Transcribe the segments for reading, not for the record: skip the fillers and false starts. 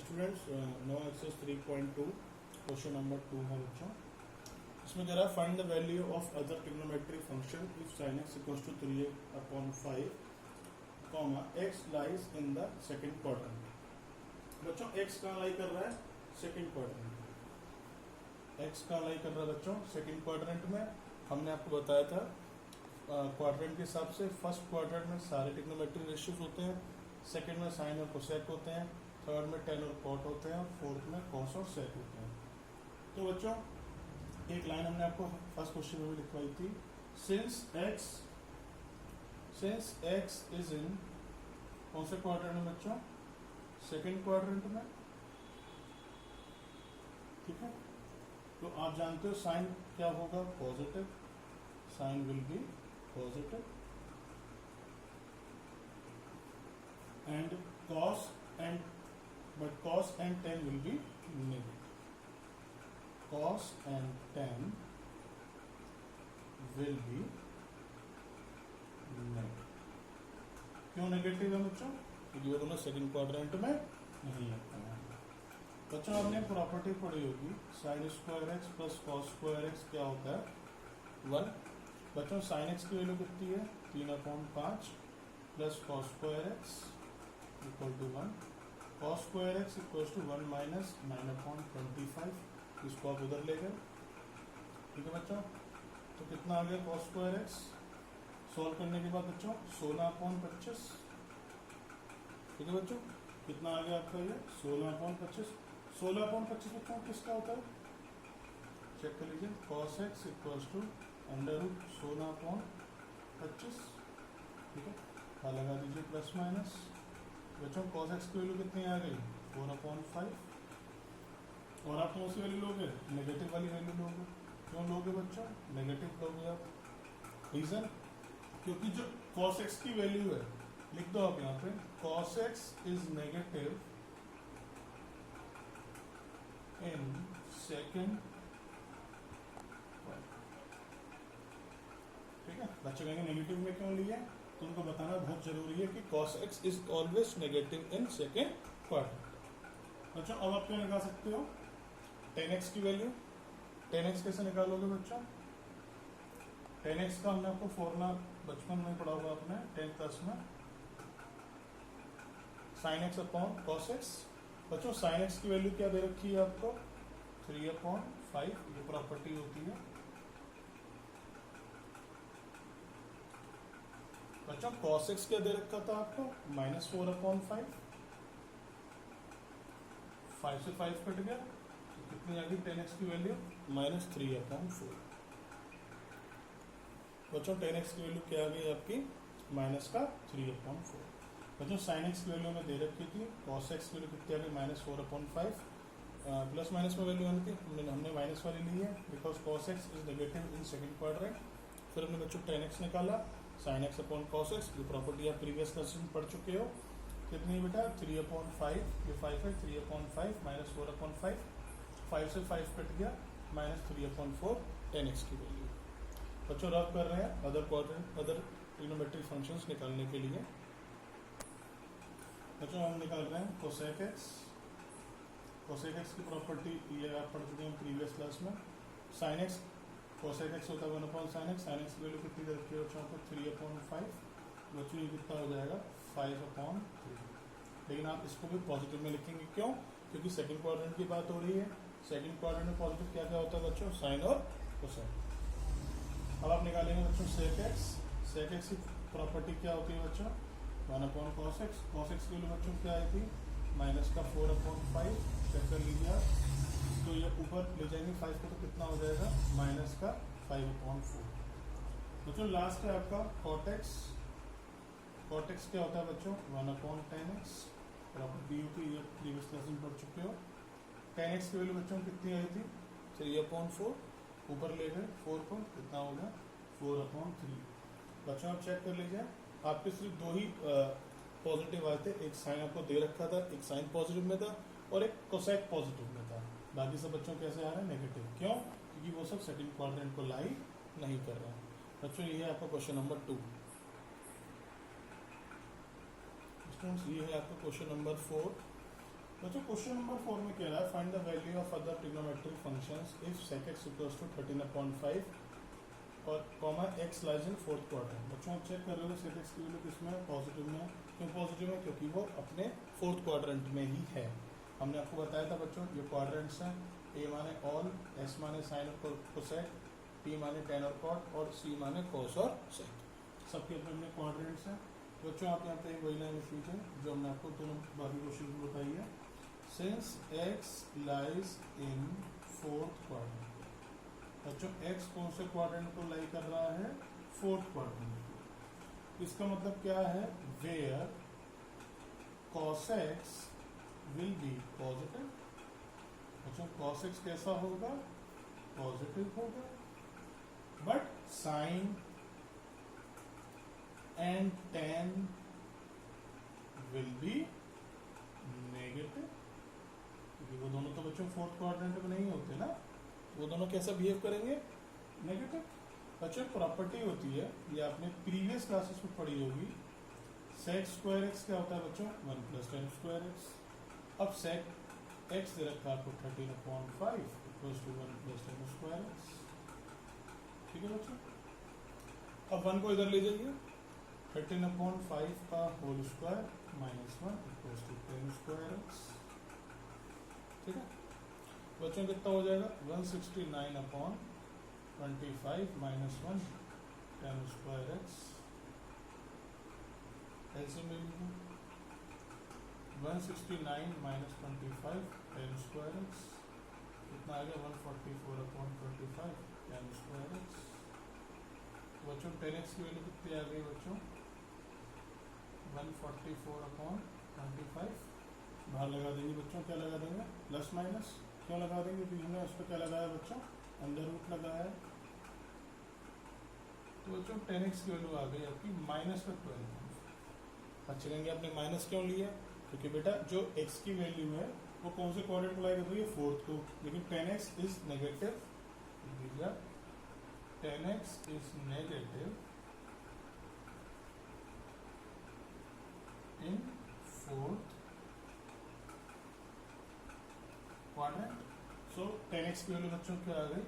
Students now exercise 3.2 question number 2 है बच्चों। इसमें कह रहा है find the value of other trigonometric function if sin x equals to 3/5 comma x lies in the second quadrant. बच्चों x कहाँ लाई कर रहा है? Second quadrant. x कहाँ लाई कर रहा है बच्चों? सेकंड क्वाड्रेंट में। हमने आपको बताया था क्वाड्रेंट के हिसाब से फर्स्ट क्वाड्रेंट में सारे ट्रिग्नोमेट्रिक रेशियोज होते हैं, सेकंड में साइन और कोसेक होते हैं, थर्ड में टेन और कॉट होते हैं और फोर्थ में कॉस और सेक होते हैं। तो बच्चों एक लाइन हमने आपको फर्स्ट क्वेश्चन में भी लिखवाई थी, सिंस x इज इन कौन से क्वाड्रेंट में बच्चों? सेकंड क्वाड्रेंट में। ठीक है, तो आप जानते हो साइन क्या होगा? Positive. Sine will be positive and cos and tan will be negative. Cos and tan will be negative. क्यों नेगेटिव है बच्चों? क्योंकि वो दोनों सेकंड क्वाड्रेंट में नहीं लगता है। बच्चों आपने प्रॉपर्टी पढ़ी होगी sin square x plus cos square x क्या होता है? 1। बच्चों sin x की वैल्यू कितनी है? 3/5 plus cos square x equal to 1। Cos square x equals to 1 minus 9/25। इसको आप उधर ले गए। ठीक है बच्चों, तो कितना आ गया कॉस स्क्वायर एक्स? सॉल्व करने के बाद बच्चों 16/25। ठीक है बच्चों, कितना आ गया आपका ये? 16/25। 16/25 बच्चों किसका होता है? चेक कर लीजिए। Cos x equals to √16/25। ठीक है, हाँ लगा दीजिए प्लस माइनस। बच्चों cos x की वैल्यू कितनी आ गई? 4/5। और आप कौन सी वैल्यू लोगे? नेगेटिव वाली वैल्यू लोगे। क्यों लोगे बच्चों? नेगेटिव लोगे आप। रीजन? क्योंकि जो cos x की वैल्यू है, लिख दो आप यहाँ पे, cos x is negative in second. ठीक है, बच्चे कहेंगे नेगेटिव में क्यों लिया? तो उनको बताना बहुत जरूरी है कि cos x is always negative in second quadrant. बच्चों अब आप क्या निकाल सकते हो? tan x की वैल्यू। tan x कैसे निकालोगे बच्चों? tan x का हमने आपको फॉर्मूला बचपन में पढ़ा होगा आपने 10th क्लास में, sin x upon cos x। बच्चों sin x की वैल्यू क्या दे रखी है आपको? 3/5। ये प्रॉपर्टी होती है। बच्चों cos x क्या दे रखा था आपको? -4/5। 5 से 5 कट गया तो कितनी आ गई tan x की वैल्यू? -3/4। बच्चों tan x की वैल्यू क्या आ गई आपकी? -3/4। बच्चों sin x की वैल्यू हमें दे रखी थी, cos x की वैल्यू कितनी आ गई? -4/5। प्लस माइनस में वैल्यू आनी थी, हमने माइनस वाली ली है because cos x is negative in second quadrant. फिर हमने बच्चों tan x निकाला, sin x upon cos x। ये प्रॉपर्टी आप प्रीवियस क्लास में पढ़ चुके हो। कितनी बेटा? 3/5। ये 5 है, 3/5 -4/5। 5 से 5 कट गया, -3/4 tan x की वैल्यू। बच्चों रफ कर रहे हैं other quadrant, other trigonometric functions निकालने के लिए। बच्चों हम निकाल रहे हैं कोसेक एक्स। कोसेक एक्स की प्रॉपर्टी ये आप पढ़ चुके हैं प्रीवियस क्लास में। साइन एक्स कोसेक एक्स होता है 1/sin x। साइन एक्स की वैल्यू कितनी रखी है बच्चों को? 3/5। बच्चों ये कितना हो जाएगा? 5/3। लेकिन आप इसको भी पॉजिटिव में लिखेंगे। क्यों? क्योंकि सेकंड क्वाड्रेंट की बात हो रही है। सेकंड क्वाड्रेंट में पॉजिटिव क्या क्या होता है बच्चों? साइन और कोसेक। अब आप निकालेंगे बच्चों सेक एक्स। सेक एक्स की प्रॉपर्टी क्या होती है बच्चों? 1/cos x। cos x की वैल्यू बच्चों क्या आई थी? -4/5। चेक कर लीजिए आप, तो ये ऊपर ले जाएंगे 5 को तो कितना हो जाएगा? -5/4। बच्चों लास्ट है आपका cot x। cot x क्या होता है बच्चों? 1/tan x। प्रॉपर्टी होती है, प्रीवियस क्लास में पढ़ चुके हो। tan x की वैल्यू बच्चों कितनी आई थी? 3/4। ऊपर ले गए 4 को, कितना हो गया? 4/3। बच्चों आप चेक कर लीजिए, आपके सिर्फ दो ही पॉजिटिव आए थे। एक साइन आपको दे रखा था, एक साइन पॉजिटिव में था और एक कोसेक पॉजिटिव में था। बाकी सब बच्चों कैसे आ रहे हैं? नेगेटिव। क्यों? क्योंकि वो सब सेकंड क्वाड्रेंट को लाई नहीं कर रहे हैं। बच्चों ये है आपका क्वेश्चन नंबर 2। स्टूडेंट्स ये है आपका क्वेश्चन नंबर 4। बच्चों क्वेश्चन नंबर 4 में कह रहा है find the value of other trigonometric functions if sec x equals to 13/5 और comma x lies in fourth quadrant. बच्चों आप चेक कर रहे हो sec x की वैल्यू किसमें है, पॉजिटिव में है। क्यों पॉजिटिव है? क्योंकि वो अपने फोर्थ क्वाड्रेंट में ही है। हमने आपको बताया था बच्चों ये क्वाड्रेंट्स हैं, a माने ऑल, s माने साइन और कोसेक, t माने टेन और कॉट और c माने कोस और सेक। सबके अपने अपने क्वाड्रेंट्स हैं। बच्चों आप यहाँ पे वही लाइन लिख लीजिए जो हमने आपको दोनों बाकी क्वेश्चन में बताई है। Since x lies in fourth quadrant, बच्चों x कौन से क्वाड्रेंट को लाई कर रहा है? Fourth quadrant. इसका मतलब क्या है? Where cos x will be positive. बच्चों cos x कैसा होगा? पॉजिटिव होगा, but sine and tan will be negative, क्योंकि वो दोनों तो बच्चों फोर्थ क्वाड्रेंट में नहीं होते ना, वो दोनों कैसा बिहेव करेंगे? नेगेटिव। बच्चों प्रॉपर्टी होती है, ये आपने प्रीवियस क्लासेस में पढ़ी होगी, sec स्क्वायर x क्या होता है बच्चों? 1 + tan स्क्वायर x। अब sec x दे रखा है आपको 13/5 equals to 1 + tan square x। ठीक है बच्चों, अब 1 को इधर ले जाइए, 13/5 का whole square -1 equals to tan square x। ठीक है बच्चों, कितना हो जाएगा? 169/25 -1 tan स्क्वायर x। एलसीएम ले लीजिए, 169 - 25 tan स्क्वायर x कितना आ गया? 144/25 tan स्क्वायर x। बच्चों tan x की वैल्यू कितनी आ गई बच्चों? 144/25। बाहर लगा देंगे बच्चों, क्या लगा देंगे? Plus minus. क्यों लगा देंगे? क्योंकि हमने उस पर क्या लगाया बच्चों? अंडर रूट लगाया है। तो बच्चों tan x की वैल्यू आ गई आपकी -12। अच्छे लेंगे, आपने माइनस क्यों लिया? क्योंकि बेटा जो x की वैल्यू है वो कौन से क्वाड्रेंट को लाई कर रही है? फोर्थ को। लेकिन tan x is negative, tan x is negative in fourth quadrant. So tan x की वैल्यू बच्चों क्या आ गई?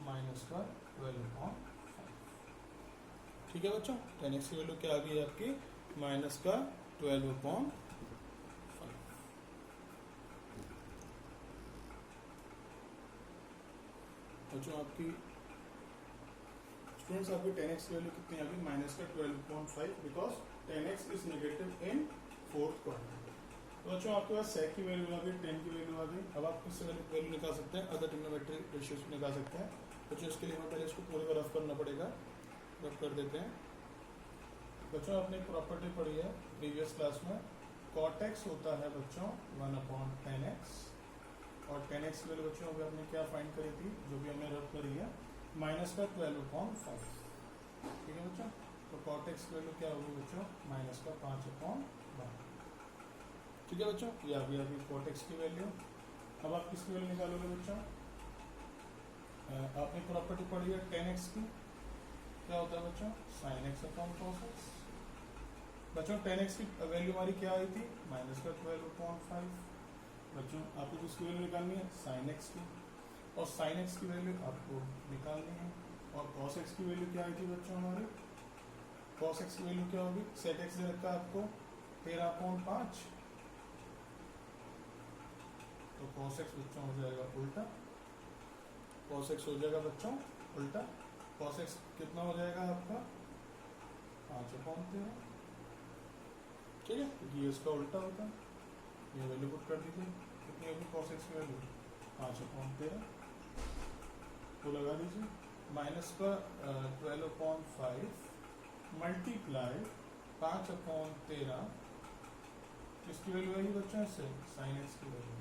-12/5। ठीक है बच्चों, tan x की वैल्यू क्या आ गई आपकी? -12/5। बच्चों आपकी स्टूडेंट्स आपकी tan x की वैल्यू कितनी आ गई? -12/5 because tan x is negative in fourth quadrant. तो बच्चों आपके पास sec की वैल्यू आ गई, tan की वैल्यू आ गई। अब आप किससे वैल्यू निकाल सकते हैं? अदर ट्रिग्नोमेट्रिक रेशियोज निकाल सकते हैं। बच्चों इसके लिए हमें पहले इसको पूरे को रफ करना पड़ेगा। रफ कर देते हैं। बच्चों आपने एक प्रॉपर्टी पढ़ी है प्रीवियस क्लास में, cot x होता है बच्चों 1/tan x, और tan x की वैल्यू बच्चों अभी आपने क्या फाइंड करी थी, जो भी हमने रफ करी है, -12/5। ठीक है बच्चों, तो cot x की वैल्यू क्या होगी बच्चों? -5/12। ठीक है बच्चों, ये अभी अभी cot x की वैल्यू। अब आप किसकी वैल्यू निकालोगे बच्चों? आपने प्रॉपर्टी पढ़ी है tan x की, क्या होता है बच्चों? sin x/cos x। बच्चों tan x की वैल्यू हमारी क्या आई थी? -12/5। बच्चों आपको किसकी वैल्यू निकालनी है? sin x की, और sin x की वैल्यू आपको निकालनी है। और cos x की वैल्यू क्या आई थी बच्चों हमारी? cos x की वैल्यू क्या होगी? sec x दे रखा आपको 13/5, तो cos x बच्चों हो जाएगा उल्टा। cos x हो जाएगा बच्चों उल्टा। cos x कितना हो जाएगा आपका? 5/13। ठीक है, क्योंकि इसका उल्टा होता है। ये वैल्यू पुट कर दीजिए, कितनी होगी cos x की वैल्यू? 5/13 को लगा दीजिए, -12/5 मल्टीप्लाई 5/13। किसकी वैल्यू आएगी बच्चों? इससे sin x की वैल्यू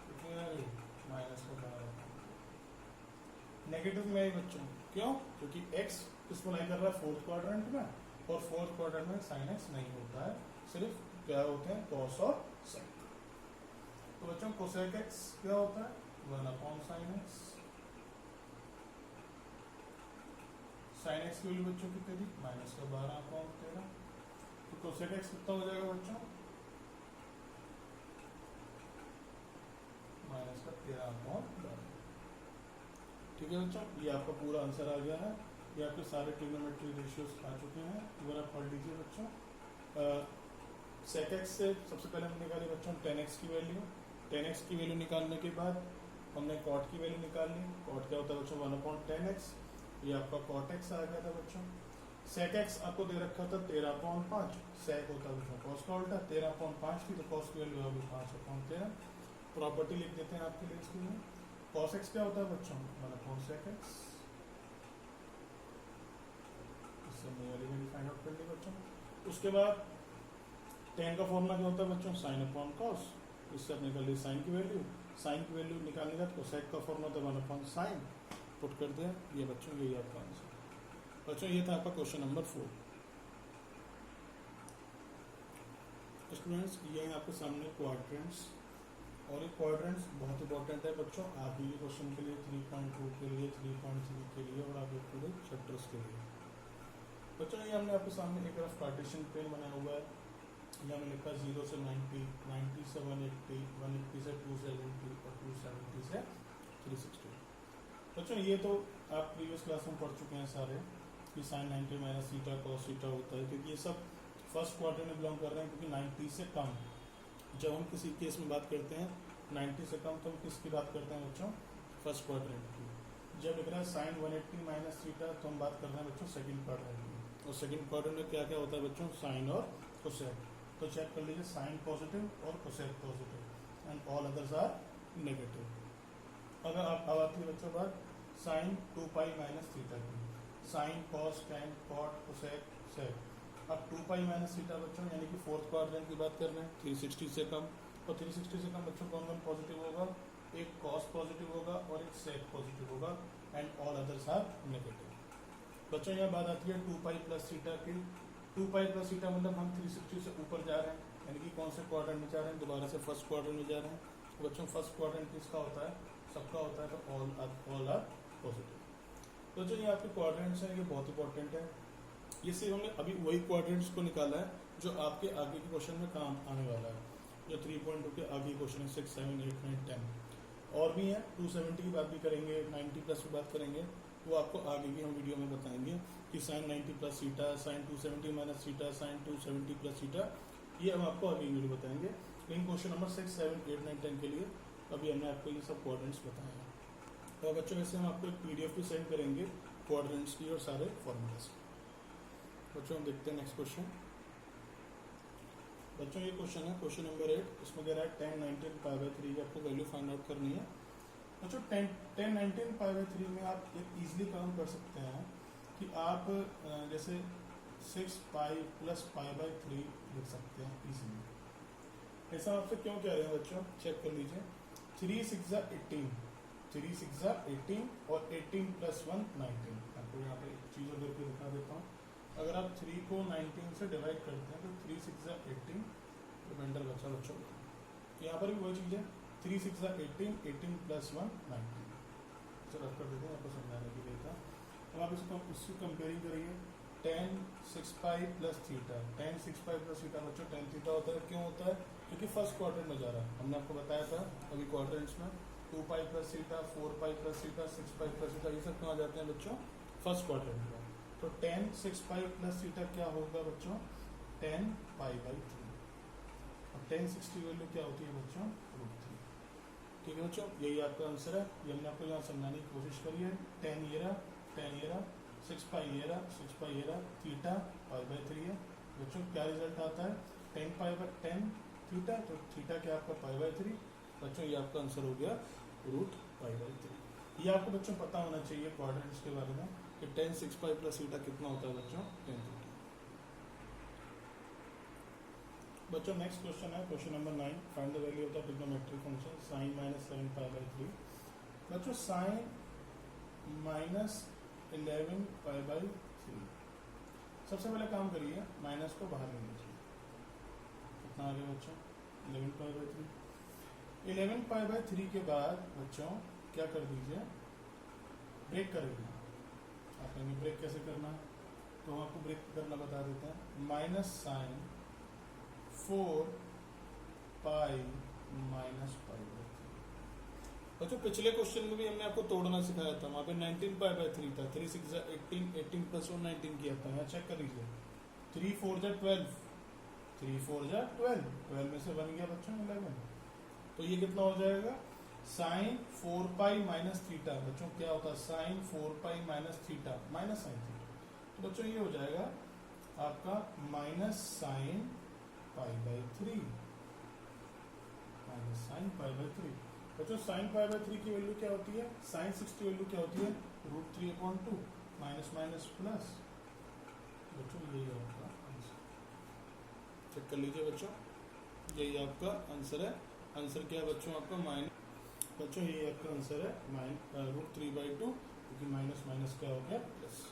कितनी आ गई? -12। नेगेटिव में आई बच्चों, क्यों? क्योंकि x किसको लाई कर रहा है? फोर्थ क्वाड्रेंट में, और फोर्थ क्वाड्रेंट में sin x नहीं होता है, सिर्फ क्या होते हैं? cos और sec। तो बच्चों cosec x क्या होता है? 1/sin x। sin x की वैल्यू बच्चों कितनी थी? -12/13। तो cosec x कितना हो जाएगा बच्चों? ठीक है बच्चों, ये आपका पूरा आंसर आ गया है। ये आपके सारे ट्रिग्नोमेट्री रेशियोज आ चुके हैं, एक बार आप पढ़ लीजिए बच्चों। सेक एक्स से सबसे पहले हमने निकाली बच्चों 10x की वैल्यू। 10x की वैल्यू निकालने के बाद हमने कॉट की वैल्यू निकाल ली। कॉट क्या होता है बच्चों 1/10x, ये आपका कॉट एक्स आ गया था बच्चों। सेक एक्स आपको दे रखा था 13/5, सेक होता है बच्चों कॉस का उल्टा, 13/5 थी तो कॉस की वैल्यू होगी 5/13। प्रॉपर्टी लिख देते हैं आपके लिए इसके लिए। कॉस एक्स क्या होता है बच्चों 1/sec x, इससे हमने वाली वैल्यू फाइंड आउट कर ली बच्चों। उसके बाद tan का फॉर्मूला क्या होता है बच्चों sin/cos, इससे आपने निकाल ली साइन की वैल्यू। साइन की वैल्यू निकालने का तो सेक का फॉर्मूला होता है 1/sin, पुट कर दिया, ये बच्चों यही आपका आंसर बच्चों। ये था आपका क्वेश्चन नंबर 4। स्टूडेंट्स ये है आपके सामने क्वाड्रेंट्स, और ये क्वाड्रेंट्स बहुत इंपॉर्टेंट है बच्चों आगे के क्वेश्चन के लिए, 3.2 के लिए, 3.3 के लिए और आगे पूरे चैप्टर्स के लिए बच्चों। ये हमने आपके सामने एक तरफ पार्टीशन प्लेन बनाया हुआ है, ये हमने लिखा 0 से 90, 90 से 180, 180 से 270 और 270 से 360 बच्चों। ये तो आप प्रीवियस क्लास में पढ़ चुके हैं सारे कि sin 90 minus theta cos theta होता है, क्योंकि ये सब फर्स्ट क्वार्टर में बिलोंग कर रहे हैं। क्योंकि 90 से कम जब हम किसी केस में बात करते हैं 90 से कम, तो हम किसकी बात करते हैं बच्चों फर्स्ट क्वाड्रेंट की। जब लिख रहा है sin 180 माइनस थीटा तो हम बात कर रहे हैं बच्चों सेकंड क्वाड्रेंट की। और सेकंड क्वाड्रेंट में क्या क्या होता है बच्चों साइन और कोसेक। तो चेक कर लीजिए साइन पॉजिटिव और cosec positive and all others are negative. अगर आप अब आती है बच्चों बात साइन 2π माइनस थीटा की, sine cos tan cot cosec sec. अब 2π माइनस थीटा बच्चों यानी कि फोर्थ क्वाड्रेंट की बात कर रहे हैं, 360 से कम। और 360 से कम बच्चों कौन कौन पॉजिटिव होगा, एक कॉस पॉजिटिव होगा और एक सेक पॉजिटिव होगा and all others are negative. बच्चों यह बात आती है 2π प्लस थीटा की। 2π प्लस थीटा मतलब हम 360 से ऊपर जा रहे हैं, यानी कि कौन से क्वाड्रेंट में जा रहे हैं, दोबारा से फर्स्ट क्वाड्रेंट में जा रहे हैं। बच्चों फर्स्ट क्वाड्रेंट किसका होता है, सबका होता है, तो ऑल आर पॉजिटिव। तो जो ये आपके क्वाड्रेंट्स हैं ये बहुत इंपॉर्टेंट है। ये सिर्फ हमने अभी वही क्वाड्रेंट्स को निकाला है जो आपके आगे के क्वेश्चन में काम आने वाला है, जो 3.2 के आगे क्वेश्चन है 6, 7, 8, 9, 10 और भी है। 270 की बात भी करेंगे, 90 प्लस की बात करेंगे, वो आपको आगे की हम वीडियो में बताएंगे कि sine 90 plus theta, sine 270 minus theta, sine 270 plus theta, ये हम आपको आगे वीडियो बताएंगे। लेकिन क्वेश्चन नंबर 6, 7, 8, 9, 10 के लिए अभी हमने आपको ये सब क्वाड्रेंट्स बताए हैं। तो बच्चों वैसे हम आपको एक PDF भी सेंड करेंगे क्वाड्रेंट्स की और सारे फॉर्मूलाज। बच्चों हम देखते हैं नेक्स्ट क्वेश्चन। बच्चों ये क्वेश्चन है क्वेश्चन नंबर 8, इसमें कह रहा है 10, 19 π/3 की आपको वैल्यू फाइंड आउट करनी है। बच्चों 10, 19 π/3 में आप एक इजीली काम कर सकते हैं कि आप जैसे 6π प्लस π/3 लिख सकते हैं इजीली। ऐसा आपसे क्यों कह रहे हैं बच्चों, चेक कर लीजिए। 3 6 18, 3 6 18 और 18 प्लस 1 19। आपको यहाँ पे एक चीज़ और करके दिखा देता हूँ। अगर आप 3 को 19 से डिवाइड करते हैं तो 3 6 18, रिमाइंडर बचा बच्चों। यहाँ पर भी वही चीज़ है, 3 6 18, 18 प्लस 1 19। चलो रख कर देते हैं आपको समझाने के लिए था। अब आप इसकी कंपेयरिंग करिए 10 6π प्लस थीटा। 10 6π प्लस थीटा बच्चों 10 थीटा होता है, क्यों होता है, क्योंकि फर्स्ट क्वाड्रेंट में जा रहा है। हमने आपको बताया था अभी क्वाड्रेंट्स में 2π plus theta, 4π plus theta, 6π plus theta, ये सब कहाँ जाते हैं बच्चों फर्स्ट क्वाड्रेंट में। तो 10 6π प्लस थीटा क्या होगा बच्चों 10π/3 और 10 60 वैल्यू क्या होती है बच्चों √3। ठीक है बच्चों, यही आपका आंसर है। ये हमने आपको यहाँ समझाने की कोशिश करी है। 10 ये रहा, 10 ये रहा, 6π ये रहा, 6π ये रहा, थीटा π/3 है। बच्चों क्या रिजल्ट आता है 10 थीटा, तो थीटा क्या आपका π/3। बच्चों ये आपका आंसर हो गया √π/3। ये आपको बच्चों पता होना चाहिए क्वाड्रेंट्स के बारे में कि 10 6π प्लस थीटा कितना होता है बच्चों 10 थीटा। बच्चों नेक्स्ट क्वेश्चन है question number 9, find the value of the trigonometric function sin minus 7π/3। बच्चों sin माइनस 11π/3। सबसे पहले काम करिए माइनस को बाहर ले लीजिए, कितना आ गया बच्चों 11π/3। 11π/3 के बाद बच्चों क्या कर दीजिए, ब्रेक करेंगे। आप कहेंगे ब्रेक कैसे करना है, तो हम आपको ब्रेक करना बता देते हैं। माइनस साइन 4π - π/3 बच्चों पिछले क्वेश्चन में भी हमने आपको तोड़ना सिखाया था, वहाँ पे 19 पाई बाई 3 था, 3 6 18, 18 प्लस 1 19 किया था। यहाँ चेक कर लीजिए, 3 4 12, 3 4 12, 12 में से बन गया बच्चों 11। तो ये कितना हो जाएगा, साइन 4 पाई माइनस थीटा। बच्चों क्या होता है sine 4 pi minus theta, minus sine theta. तो बच्चों ये हो जाएगा आपका minus sine pi by 3, minus sine pi by 3। बच्चों साइन पाई बाई 3 की वैल्यू क्या होती है, साइन 6 की वैल्यू क्या होती है, √3/2 माइनस माइनस प्लस। बच्चों यही आपका आंसर, चेक कर लीजिए बच्चों, यही आपका आंसर है। आंसर क्या है बच्चों आपका माइनस, बच्चों यही आपका आंसर है √3/2, क्योंकि माइनस माइनस क्या हो गया प्लस।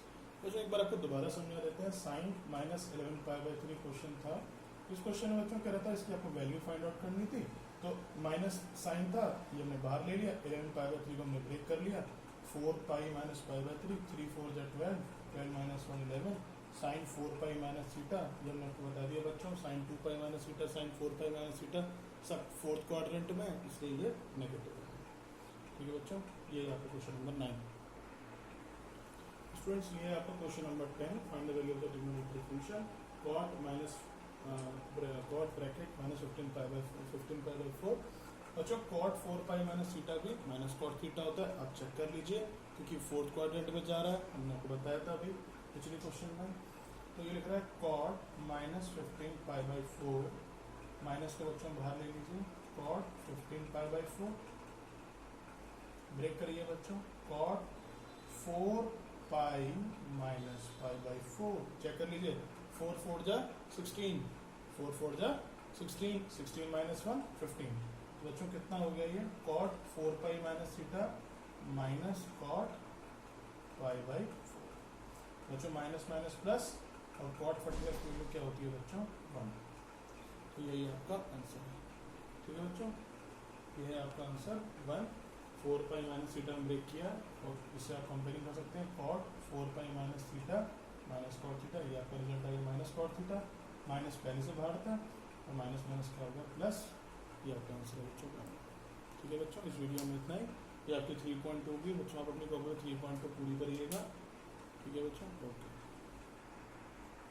बच्चों एक बार आपको दोबारा समझा देते हैं, sine minus 11 pi by 3 question था। इस क्वेश्चन में बच्चों क्या रहता है, इसकी आपको वैल्यू फाइंड आउट करनी थी। तो माइनस साइन था, ये हमने बाहर ले लिया, 11 पाई बाई 3 को हमने ब्रेक कर लिया, 4 पाई माइनस पाई बाई 3, 3 4 12, 12 माइनस 1 11, साइन 4 पाई माइनस थीटा, ये हमने आपको बता दिया बच्चों, sine 2 pi minus theta, sine 4 pi minus theta, सब फोर्थ क्वाड्रेंट में, इसलिए ये नेगेटिव है। ठीक है बच्चों, ये आपका क्वेश्चन नंबर 9। स्टूडेंट्स ये आपका question number 10, find the value of the trigonometric function cot minus cot bracket minus 15 pi by 4। बच्चों cot 4 पाई माइनस थीटा भी माइनस cot थीटा होता है, आप चेक कर लीजिए, क्योंकि फोर्थ क्वाड्रेंट में जा रहा है, हमने आपको बताया था अभी पिछले क्वेश्चन में। तो ये लिख रहा है cot minus 15 pi by 4, minus को बच्चों बाहर ले लीजिए, cot 15 पाई बाई 4, ब्रेक करिए बच्चों, cot 4 pi minus pi by 4, check कर लीजिए, 4 4 जा 16, 4 4 जा 16, 16 माइनस 1 15। तो बच्चों कितना हो गया ये, cot 4 pi minus theta minus cot pi by 4। बच्चों माइनस माइनस प्लस, और cot 45 की वैल्यू क्या होती है बच्चों 1। तो यही आपका आंसर है। ठीक है बच्चों, ये है आपका आंसर 1। 4 पाई माइनस थीटा में ब्रेक किया, और इससे आप कंपेयरिंग कर सकते हैं, cot 4 pi minus theta minus cot theta, ये आपका रिजल्ट आएगा माइनस cot थीटा, माइनस पहले से बाहर था, और माइनस माइनस क्या होगा प्लस, ये आपका आंसर है बच्चों का। ठीक है बच्चों, इस वीडियो में इतना ही। ये आपकी 3.2 की बच्चों, आप अपनी कॉपी में 3.2 पूरी करिएगा। ठीक है बच्चों, ओके।